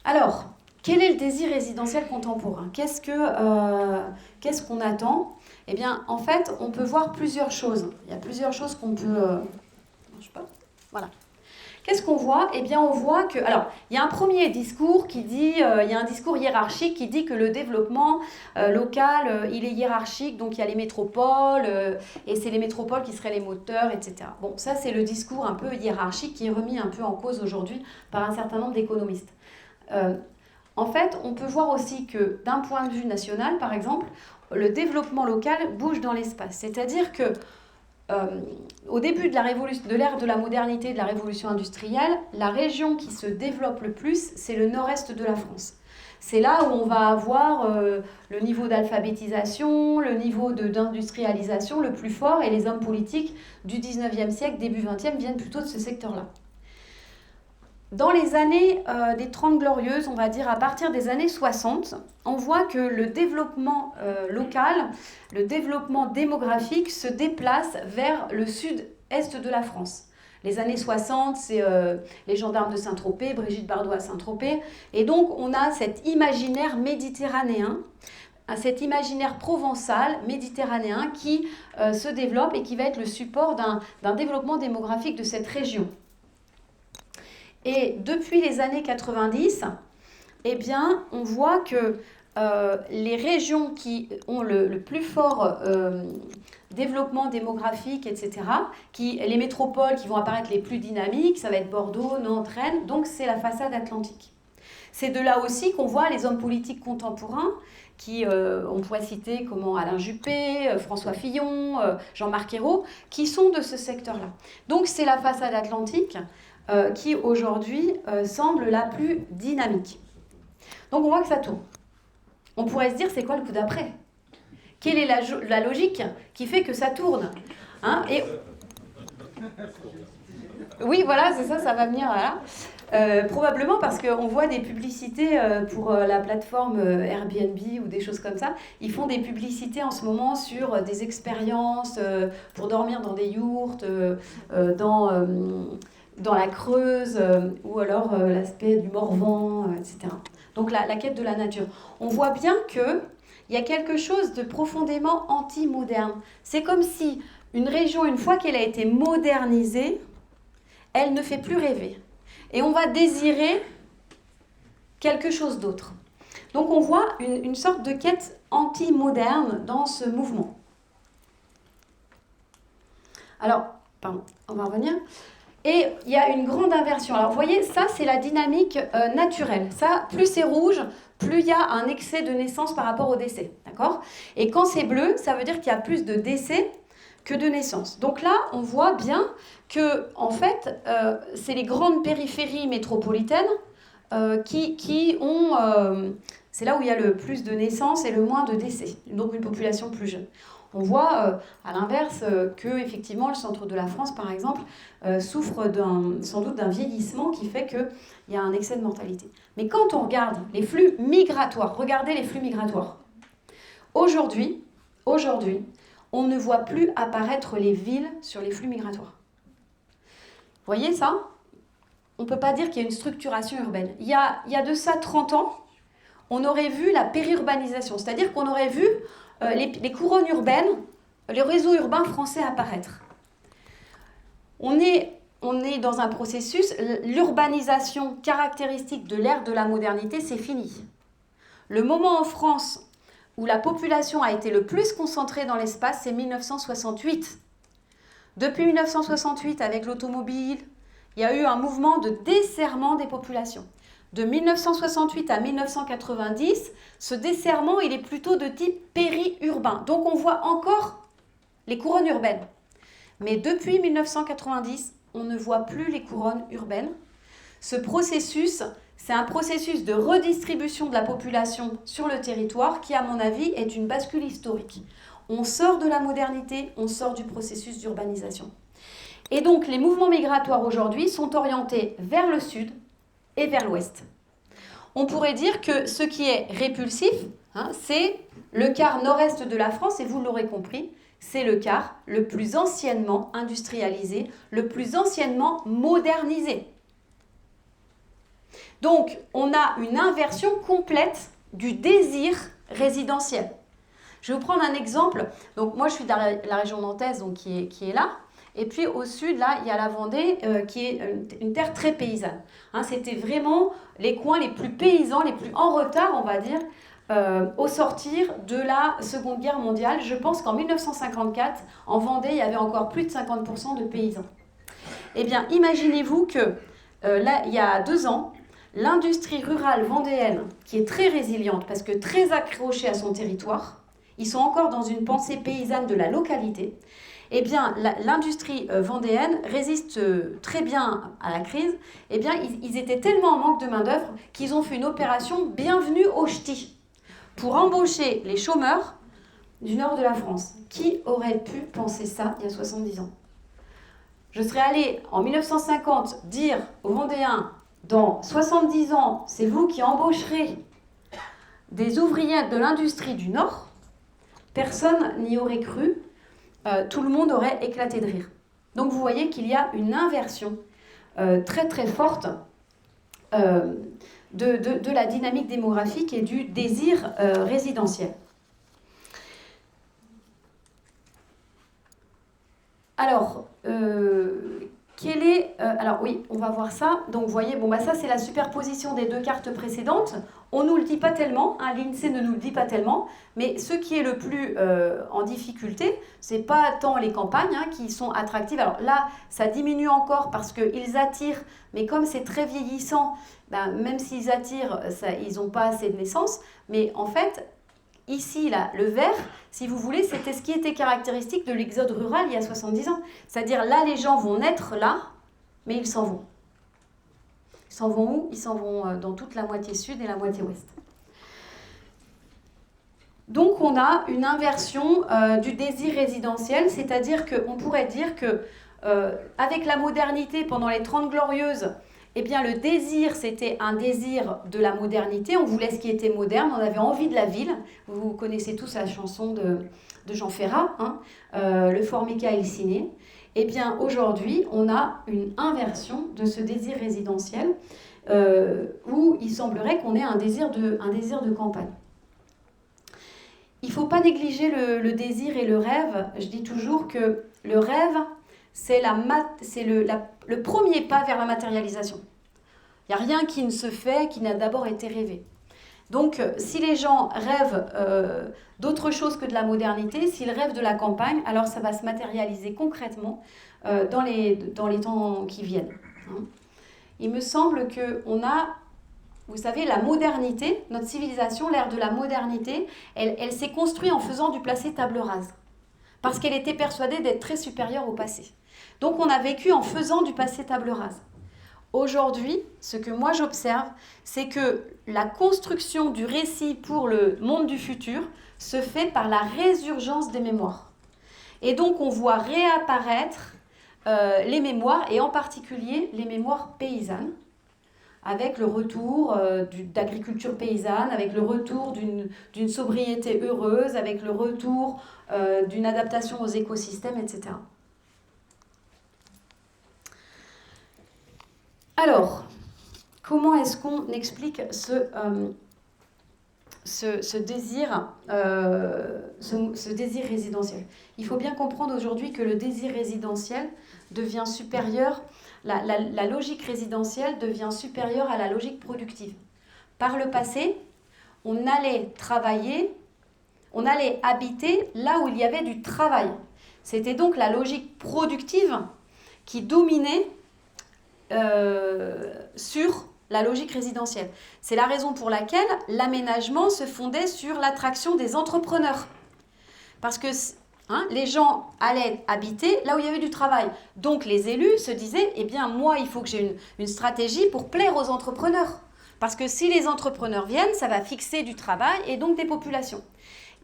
Alors, quel est le désir résidentiel contemporain? Qu'est-ce qu'on attend? Eh bien, en fait, on peut voir plusieurs choses. Il y a plusieurs choses qu'on peut... je sais pas. Voilà. Qu'est-ce qu'on voit? Eh bien, on voit que... Alors, il y a un premier discours qui dit... il y a un discours hiérarchique qui dit que le développement local, il est hiérarchique, donc il y a les métropoles, et c'est les métropoles qui seraient les moteurs, etc. Bon, ça, c'est le discours un peu hiérarchique qui est remis un peu en cause aujourd'hui par un certain nombre d'économistes. En fait, on peut voir aussi que d'un point de vue national, par exemple, le développement local bouge dans l'espace. C'est-à-dire que au début de l'ère de la modernité, de la révolution industrielle, la région qui se développe le plus, c'est le nord-est de la France. C'est là où on va avoir le niveau d'alphabétisation, le niveau d'industrialisation le plus fort, et les hommes politiques du 19e siècle, début 20e, viennent plutôt de ce secteur-là. Dans les années des 30 glorieuses, on va dire à partir des années 60, on voit que le développement local, le développement démographique se déplace vers le sud-est de la France. Les années 60, c'est les gendarmes de Saint-Tropez, Brigitte Bardot à Saint-Tropez. Et donc, on a cet imaginaire méditerranéen, cet imaginaire provençal, méditerranéen, qui se développe et qui va être le support d'un développement démographique de cette région. Et depuis les années 90, eh bien, on voit que les régions qui ont le plus fort développement démographique, etc., les métropoles qui vont apparaître les plus dynamiques, ça va être Bordeaux, Nantes, Rennes, donc c'est la façade atlantique. C'est de là aussi qu'on voit les hommes politiques contemporains, qui, on pourrait citer comment Alain Juppé, François Fillon, Jean-Marc Ayrault, qui sont de ce secteur-là. Donc c'est la façade atlantique qui aujourd'hui semble la plus dynamique. Donc on voit que ça tourne. On pourrait se dire, c'est quoi le coup d'après? Quelle est la logique qui fait que ça tourne, hein? Et... Oui, voilà, c'est ça, ça va venir là. Probablement parce qu'on voit des publicités pour la plateforme Airbnb ou des choses comme ça. Ils font des publicités en ce moment sur des expériences pour dormir dans des yourtes, dans la Creuse, ou alors l'aspect du Morvan, etc. Donc la quête de la nature. On voit bien qu'il y a quelque chose de profondément anti-moderne. C'est comme si une région, une fois qu'elle a été modernisée, elle ne fait plus rêver. Et on va désirer quelque chose d'autre. Donc on voit une sorte de quête anti-moderne dans ce mouvement. Alors, pardon, on va revenir. Et il y a une grande inversion. Alors vous voyez, ça c'est la dynamique naturelle. Ça, plus c'est rouge, plus il y a un excès de naissance par rapport au décès. D'accord ? Et quand c'est bleu, ça veut dire qu'il y a plus de décès que de naissance. Donc là, on voit bien que, en fait, c'est les grandes périphéries métropolitaines qui ont... c'est là où il y a le plus de naissances et le moins de décès. Donc une population plus jeune. On voit, à l'inverse, que effectivement le centre de la France, par exemple, souffre sans doute d'un vieillissement qui fait qu'il y a un excès de mortalité. Mais quand on regarde les flux migratoires, regardez les flux migratoires. Aujourd'hui, on ne voit plus apparaître les villes sur les flux migratoires. Vous voyez ça? On ne peut pas dire qu'il y a une structuration urbaine. Il y a de ça 30 ans, on aurait vu la périurbanisation, c'est-à-dire qu'on aurait vu les couronnes urbaines, le réseau urbain français apparaître. On est dans un processus, l'urbanisation caractéristique de l'ère de la modernité, c'est fini. Le moment en France où la population a été le plus concentrée dans l'espace, c'est 1968. Depuis 1968, avec l'automobile, il y a eu un mouvement de desserrement des populations. De 1968 à 1990, ce desserrement, il est plutôt de type périurbain. Donc on voit encore les couronnes urbaines. Mais depuis 1990, on ne voit plus les couronnes urbaines. Ce processus, c'est un processus de redistribution de la population sur le territoire qui, à mon avis, est une bascule historique. On sort de la modernité, on sort du processus d'urbanisation. Et donc, les mouvements migratoires aujourd'hui sont orientés vers le sud et vers l'ouest. On pourrait dire que ce qui est répulsif, c'est le quart nord-est de la France, et vous l'aurez compris, c'est le quart le plus anciennement industrialisé, le plus anciennement modernisé. Donc, on a une inversion complète du désir résidentiel. Je vais vous prendre un exemple. Donc, moi, je suis de la région nantaise, donc, qui est là. Et puis, au sud, là, il y a la Vendée, qui est une terre très paysanne. Hein, c'était vraiment les coins les plus paysans, les plus en retard, on va dire, au sortir de la Seconde Guerre mondiale. Je pense qu'en 1954, en Vendée, il y avait encore plus de 50% de paysans. Eh bien, imaginez-vous que, là, il y a 2 ans, l'industrie rurale vendéenne, qui est très résiliente parce que très accrochée à son territoire, ils sont encore dans une pensée paysanne de la localité, eh bien, l'industrie vendéenne résiste très bien à la crise. Eh bien, ils étaient tellement en manque de main-d'œuvre qu'ils ont fait une opération Bienvenue au Ch'ti pour embaucher les chômeurs du nord de la France. Qui aurait pu penser ça il y a 70 ans? Je serais allée en 1950 dire aux Vendéens, dans 70 ans, c'est vous qui embaucherez des ouvriers de l'industrie du Nord. Personne n'y aurait cru. Tout le monde aurait éclaté de rire. Donc vous voyez qu'il y a une inversion très très forte de la dynamique démographique et du désir résidentiel. Alors, alors oui, on va voir ça. Donc vous voyez, bon, bah, ça c'est la superposition des 2 cartes précédentes. On ne nous le dit pas tellement, hein, l'INSEE ne nous le dit pas tellement, mais ce qui est le plus en difficulté, c'est pas tant les campagnes hein, qui sont attractives. Alors là, ça diminue encore parce qu'ils attirent, mais comme c'est très vieillissant, ben, même s'ils attirent, ils n'ont pas assez de naissances. Mais en fait, ici, là, le vert, si vous voulez, c'était ce qui était caractéristique de l'exode rural il y a 70 ans. C'est-à-dire là, les gens vont naître là, mais ils s'en vont. Ils s'en vont où? Ils s'en vont dans toute la moitié sud et la moitié ouest. Donc on a une inversion du désir résidentiel, c'est-à-dire qu'on pourrait dire que avec la modernité pendant les 30 Glorieuses, eh bien le désir c'était un désir de la modernité, on voulait ce qui était moderne, on avait envie de la ville. Vous connaissez tous la chanson de Jean Ferrat, hein, le Formica et le ciné. Eh bien aujourd'hui on a une inversion de ce désir résidentiel où il semblerait qu'on ait un désir de campagne. Il ne faut pas négliger le désir et le rêve. Je dis toujours que le rêve, c'est le premier pas vers la matérialisation. Il n'y a rien qui ne se fait, qui n'a d'abord été rêvé. Donc, si les gens rêvent d'autre chose que de la modernité, s'ils rêvent de la campagne, alors ça va se matérialiser concrètement dans les temps qui viennent. Hein. Il me semble qu'on a... Vous savez, la modernité, notre civilisation, l'ère de la modernité, elle s'est construite en faisant du passé table rase. Parce qu'elle était persuadée d'être très supérieure au passé. Donc on a vécu en faisant du passé table rase. Aujourd'hui, ce que moi j'observe, c'est que la construction du récit pour le monde du futur se fait par la résurgence des mémoires. Et donc on voit réapparaître les mémoires, et en particulier les mémoires paysannes, avec le retour d'agriculture paysanne, avec le retour d'une sobriété heureuse, avec le retour d'une adaptation aux écosystèmes, etc. Alors, comment est-ce qu'on explique ce désir résidentiel? Il faut bien comprendre aujourd'hui que le désir résidentiel devient supérieur, la logique résidentielle devient supérieure à la logique productive. Par le passé, on allait travailler, on allait habiter là où il y avait du travail. C'était donc la logique productive qui dominait sur la logique résidentielle. C'est la raison pour laquelle l'aménagement se fondait sur l'attraction des entrepreneurs. Parce que les gens allaient habiter là où il y avait du travail. Donc les élus se disaient, eh bien moi il faut que j'ai une stratégie pour plaire aux entrepreneurs. Parce que si les entrepreneurs viennent, ça va fixer du travail et donc des populations.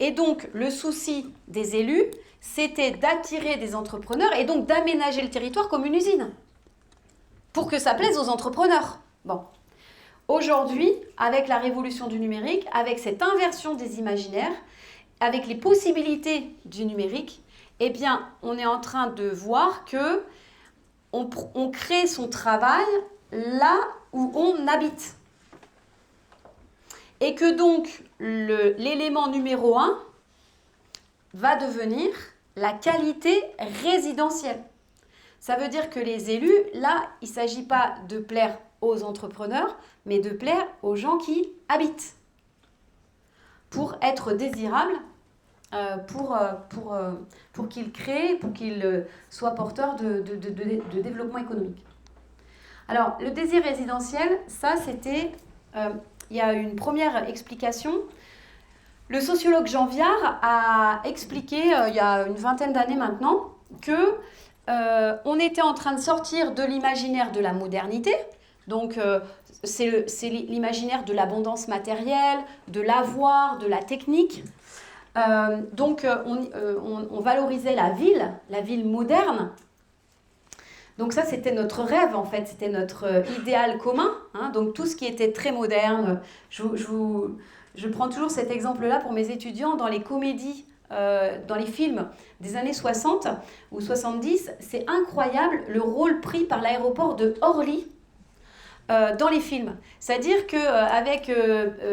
Et donc le souci des élus, c'était d'attirer des entrepreneurs et donc d'aménager le territoire comme une usine. Pour que ça plaise aux entrepreneurs. Bon. Aujourd'hui, avec la révolution du numérique, avec cette inversion des imaginaires, avec les possibilités du numérique, eh bien, on est en train de voir que on crée son travail là où on habite. Et que donc l'élément numéro 1 va devenir la qualité résidentielle. Ça veut dire que les élus, là, il ne s'agit pas de plaire aux entrepreneurs, mais de plaire aux gens qui habitent, pour être désirables, pour qu'ils créent, pour qu'ils soient porteurs de développement économique. Alors, le désir résidentiel, ça c'était... il y a une première explication. Le sociologue Jean Viard a expliqué, il y a une vingtaine d'années maintenant, que on était en train de sortir de l'imaginaire de la modernité. Donc, c'est l'imaginaire de l'abondance matérielle, de l'avoir, de la technique. Donc, on valorisait la ville moderne. Donc ça, c'était notre rêve, en fait. C'était notre idéal commun. Hein. Donc, tout ce qui était très moderne. Je prends toujours cet exemple-là pour mes étudiants dans les comédies, dans les films des années 60 ou 70. C'est incroyable le rôle pris par l'aéroport de Orly dans les films. C'est-à-dire qu'avec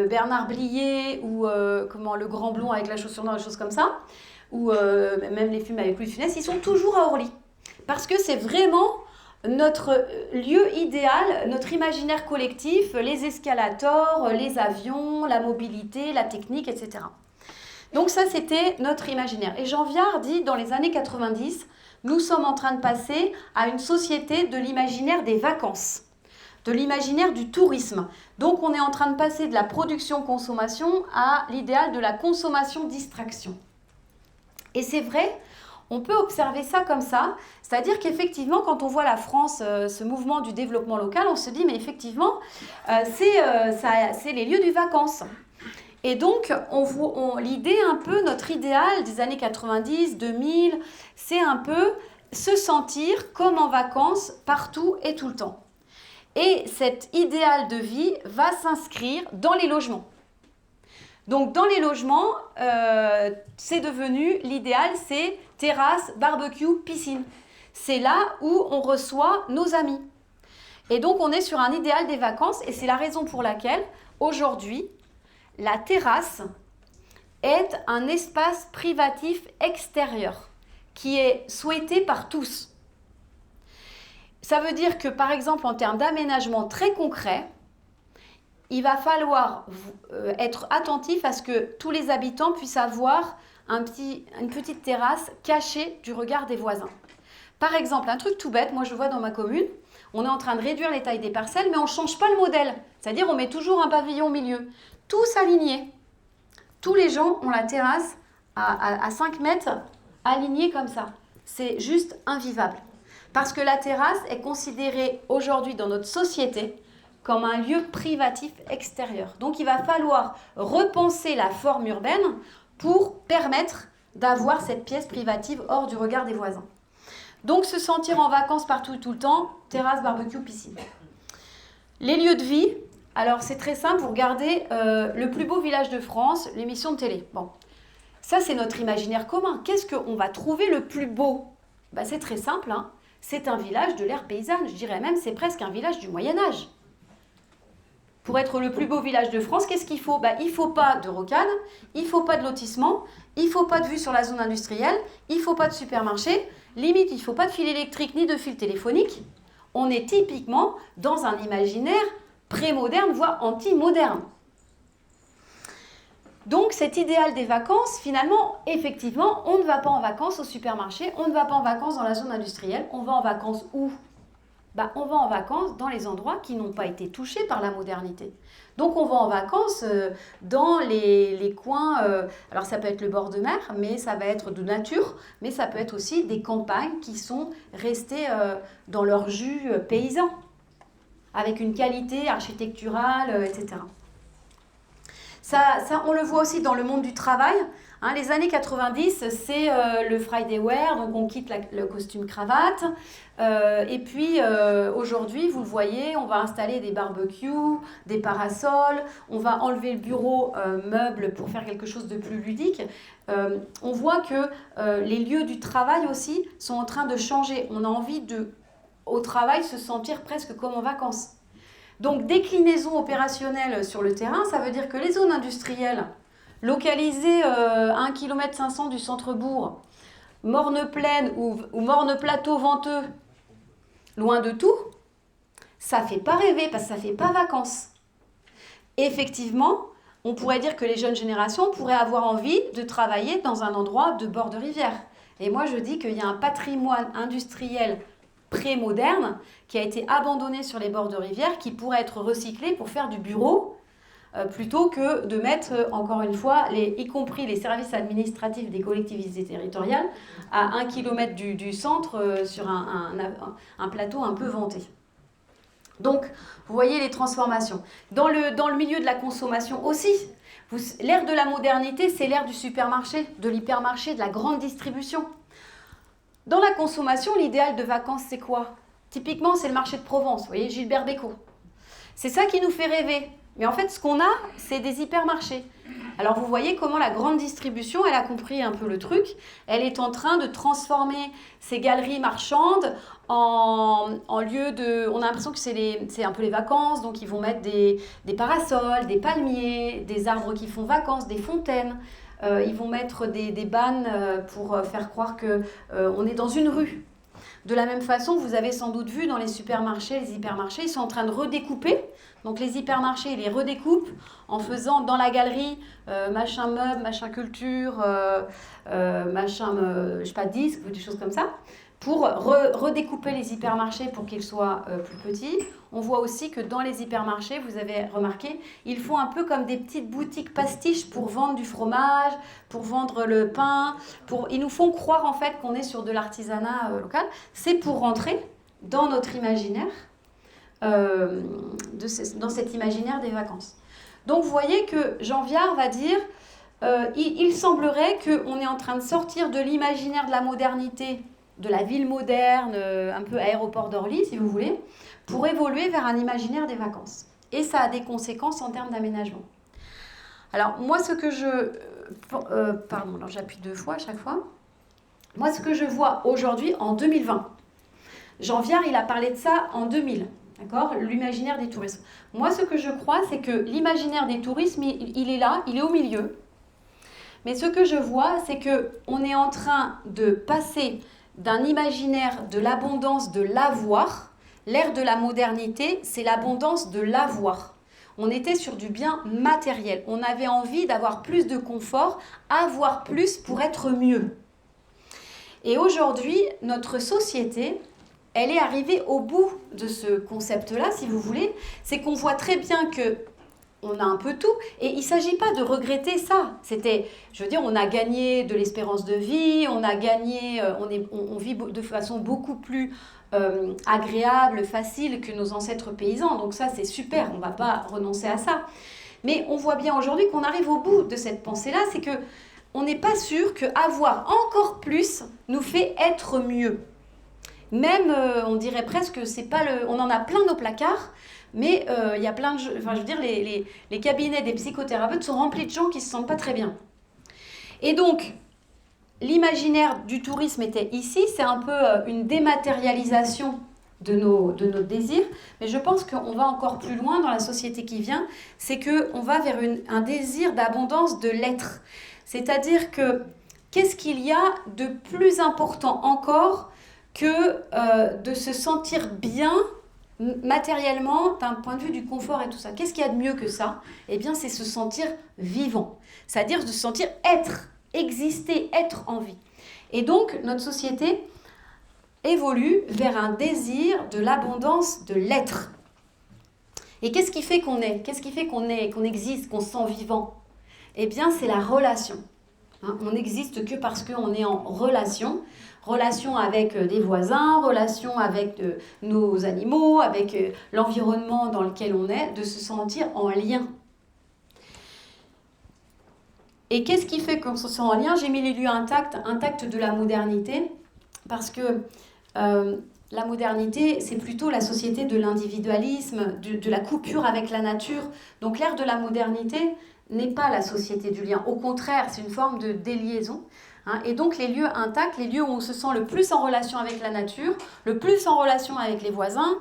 Bernard Blier ou le Grand Blond avec la chaussure noire, des choses comme ça, ou même les films avec Louis de Funès, ils sont toujours à Orly. Parce que c'est vraiment notre lieu idéal, notre imaginaire collectif, les escalators, les avions, la mobilité, la technique, etc. Donc ça, c'était notre imaginaire. Et Jean Viard dit, dans les années 90, nous sommes en train de passer à une société de l'imaginaire des vacances, de l'imaginaire du tourisme. Donc on est en train de passer de la production-consommation à l'idéal de la consommation-distraction. Et c'est vrai, on peut observer ça comme ça, c'est-à-dire qu'effectivement, quand on voit la France, ce mouvement du développement local, on se dit, mais effectivement, c'est les lieux du vacances. Et donc, l'idée un peu, notre idéal des années 90, 2000, c'est un peu se sentir comme en vacances partout et tout le temps. Et cet idéal de vie va s'inscrire dans les logements. Donc, dans les logements, c'est devenu, l'idéal, c'est terrasse, barbecue, piscine. C'est là où on reçoit nos amis. Et donc, on est sur un idéal des vacances et c'est la raison pour laquelle, aujourd'hui, la terrasse est un espace privatif extérieur qui est souhaité par tous. Ça veut dire que, par exemple, en termes d'aménagement très concret, il va falloir être attentif à ce que tous les habitants puissent avoir une petite terrasse cachée du regard des voisins. Par exemple, un truc tout bête, moi je vois dans ma commune, on est en train de réduire les tailles des parcelles, mais on ne change pas le modèle. C'est-à-dire on met toujours un pavillon au milieu. Tous alignés. Tous les gens ont la terrasse à 5 mètres alignée comme ça. C'est juste invivable. Parce que la terrasse est considérée aujourd'hui dans notre société comme un lieu privatif extérieur. Donc il va falloir repenser la forme urbaine pour permettre d'avoir cette pièce privative hors du regard des voisins. Donc se sentir en vacances partout et tout le temps, terrasse, barbecue, piscine. Les lieux de vie, alors c'est très simple, vous regardez Le plus beau village de France, l'émission de télé. Bon, ça c'est notre imaginaire commun. Qu'est-ce qu'on va trouver le plus beau ? C'est très simple, hein. C'est un village de l'ère paysanne, je dirais même c'est presque un village du Moyen-Âge. Pour être le plus beau village de France, qu'est-ce qu'il faut ? Il ne faut pas de rocade, il ne faut pas de lotissement, il ne faut pas de vue sur la zone industrielle, il ne faut pas de supermarché, limite il ne faut pas de fil électrique ni de fil téléphonique. On est typiquement dans un imaginaire pré-moderne, voire anti-moderne. Donc cet idéal des vacances, finalement, effectivement, on ne va pas en vacances au supermarché, on ne va pas en vacances dans la zone industrielle, on va en vacances où ? On va en vacances dans les endroits qui n'ont pas été touchés par la modernité. Donc on va en vacances dans les coins, alors ça peut être le bord de mer, mais ça va être de nature, mais ça peut être aussi des campagnes qui sont restées dans leur jus paysan, avec une qualité architecturale, etc. Ça, on le voit aussi dans le monde du travail. Hein, les années 90, c'est le Friday wear, donc on quitte le costume cravate. Et puis aujourd'hui, vous le voyez, on va installer des barbecues, des parasols, on va enlever le bureau meuble pour faire quelque chose de plus ludique. On voit que les lieux du travail aussi sont en train de changer. On a envie au travail se sentir presque comme en vacances. Donc déclinaison opérationnelle sur le terrain, ça veut dire que les zones industrielles localisées à 1,5 km du centre-bourg, morne plaine ou morne plateau venteux, loin de tout, ça ne fait pas rêver parce que ça ne fait pas vacances. Effectivement, on pourrait dire que les jeunes générations pourraient avoir envie de travailler dans un endroit de bord de rivière. Et moi, je dis qu'il y a un patrimoine industriel pré-moderne qui a été abandonné sur les bords de rivière qui pourrait être recyclé pour faire du bureau plutôt que de mettre, encore une fois, y compris les services administratifs des collectivités territoriales à 1 km du centre sur un plateau un peu vanté. Donc, vous voyez les transformations. Dans le milieu de la consommation aussi, l'ère de la modernité, c'est l'ère du supermarché, de l'hypermarché, de la grande distribution. Dans la consommation, l'idéal de vacances, c'est quoi? Typiquement, c'est le marché de Provence, vous voyez, Gilbert Bécaud. C'est ça qui nous fait rêver. Mais en fait, ce qu'on a, c'est des hypermarchés. Alors, vous voyez comment la grande distribution, elle a compris un peu le truc. Elle est en train de transformer ces galeries marchandes en lieu de... On a l'impression que c'est un peu les vacances, donc ils vont mettre des parasols, des palmiers, des arbres qui font vacances, des fontaines. Ils vont mettre des bannes pour faire croire qu'on est dans une rue. De la même façon, vous avez sans doute vu dans les supermarchés, les hypermarchés, ils sont en train de redécouper. Donc les hypermarchés, ils les redécoupent en faisant dans la galerie machin meuble, machin culture, machin, je sais pas, disque ou des choses comme ça, pour redécouper les hypermarchés pour qu'ils soient plus petits. On voit aussi que dans les hypermarchés, vous avez remarqué, ils font un peu comme des petites boutiques pastiches pour vendre du fromage, pour vendre le pain. Ils nous font croire en fait qu'on est sur de l'artisanat local. C'est pour rentrer dans notre imaginaire, dans cet imaginaire des vacances. Donc vous voyez que Jean Viard va dire il semblerait qu'on est en train de sortir de l'imaginaire de la modernité, de la ville moderne, un peu aéroport d'Orly si vous voulez, pour évoluer vers un imaginaire des vacances. Et ça a des conséquences en termes d'aménagement. Alors moi ce que je... pardon, alors j'appuie 2 fois à chaque fois. Moi ce que je vois aujourd'hui en 2020, Jean Viard il a parlé de ça en 2000. D'accord, l'imaginaire des tourismes. Moi, ce que je crois, c'est que l'imaginaire des tourismes, il est là, il est au milieu. Mais ce que je vois, c'est qu'on est en train de passer d'un imaginaire de l'abondance de l'avoir. L'ère de la modernité, c'est l'abondance de l'avoir. On était sur du bien matériel. On avait envie d'avoir plus de confort, avoir plus pour être mieux. Et aujourd'hui, notre société... elle est arrivée au bout de ce concept-là, si vous voulez. C'est qu'on voit très bien qu'on a un peu tout. Et il ne s'agit pas de regretter ça. Je veux dire, on a gagné de l'espérance de vie, on a gagné, on vit de façon beaucoup plus agréable, facile que nos ancêtres paysans. Donc ça, c'est super, on ne va pas renoncer à ça. Mais on voit bien aujourd'hui qu'on arrive au bout de cette pensée-là, c'est qu'on n'est pas sûr qu'avoir encore plus nous fait être mieux. Même, on dirait presque, on en a plein nos placards, mais il y a plein de... Enfin, je veux dire, les cabinets des psychothérapeutes sont remplis de gens qui ne se sentent pas très bien. Et donc, l'imaginaire du tourisme était ici, c'est un peu une dématérialisation de nos désirs, mais je pense qu'on va encore plus loin dans la société qui vient, c'est qu'on va vers un désir d'abondance de l'être. C'est-à-dire que, qu'est-ce qu'il y a de plus important encore que de se sentir bien matériellement d'un point de vue du confort et tout ça. Qu'est-ce qu'il y a de mieux que ça? Eh bien, c'est se sentir vivant, c'est-à-dire de se sentir être, exister, être en vie. Et donc, notre société évolue vers un désir de l'abondance de l'être. Et qu'est-ce qui fait qu'on est? Qu'est-ce qui fait qu'on existe, qu'on se sent vivant? Eh bien, c'est la relation. On n'existe que parce qu'on est en relation avec des voisins, relation avec nos animaux, avec l'environnement dans lequel on est, de se sentir en lien. Et qu'est-ce qui fait qu'on se sent en lien? J'ai mis les lieux intacts de la modernité, parce que la modernité, c'est plutôt la société de l'individualisme, de la coupure avec la nature. Donc l'ère de la modernité n'est pas la société du lien. Au contraire, c'est une forme de déliaison. Et donc les lieux intacts, les lieux où on se sent le plus en relation avec la nature, le plus en relation avec les voisins,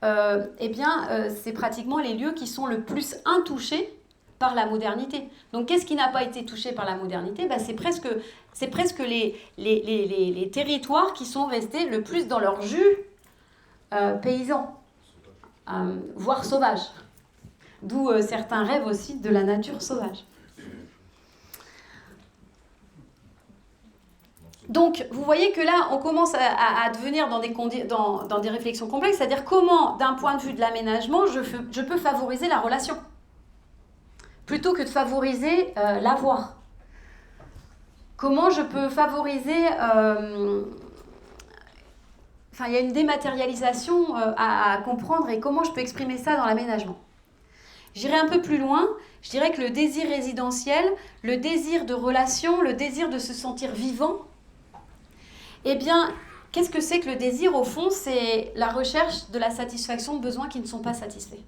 c'est pratiquement les lieux qui sont le plus intouchés par la modernité. Donc, qu'est-ce qui n'a pas été touché par la modernité? C'est presque les territoires qui sont restés le plus dans leur jus paysan, voire sauvage. D'où certains rêvent aussi de la nature sauvage. Donc, vous voyez que là, on commence à devenir dans des réflexions complexes, c'est-à-dire comment, d'un point de vue de l'aménagement, je peux favoriser la relation, plutôt que de favoriser l'avoir. Comment je peux favoriser... il y a une dématérialisation à comprendre, et comment je peux exprimer ça dans l'aménagement. J'irai un peu plus loin, je dirais que le désir résidentiel, le désir de relation, le désir de se sentir vivant, eh bien, qu'est-ce que c'est que le désir? Au fond, c'est la recherche de la satisfaction de besoins qui ne sont pas satisfaits.